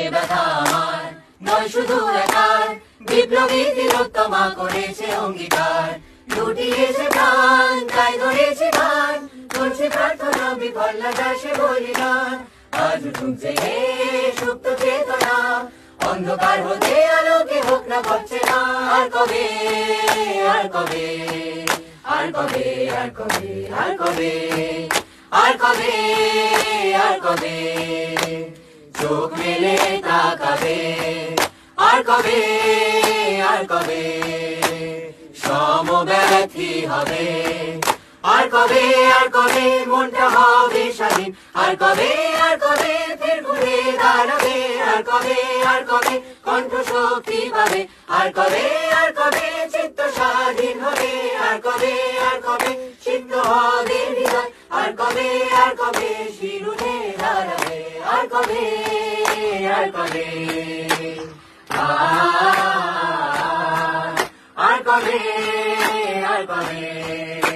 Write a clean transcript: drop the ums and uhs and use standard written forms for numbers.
এ ব্যথা আমার নয় শুধু একার, বিপ্লবী তিলোত্তমা করেছে অঙ্গীকার। লুটিয়েছে প্রাণ তাই ধরেছে গান, করছে প্রার্থনা বিফল না যায় সে বলিদান। আজ ঢুকছে হে সুপ্ত চেতনা, অন্ধকার হতে আলোকে হোক না পাচ্ছে না। আর কবে আর কবে আর কবে আর কবে আর কবে আর কবে আর কবে চোখ মেলে তাকাবে। আর কবে আর কবে সমব্যথী হবে। আর কবে মনটা হবে স্বাধীন। আর কবে ফের ঘুরে দাঁড়াবে। আর কবে কণ্ঠ শক্তি পাবে। আর কবে চিত্ত স্বাধীন হবে। আর কবে সিদ্ধ হবে হৃদয়। আর কবে শির উঠে দাঁড়াবে। আর কবে আর কবে আর কবে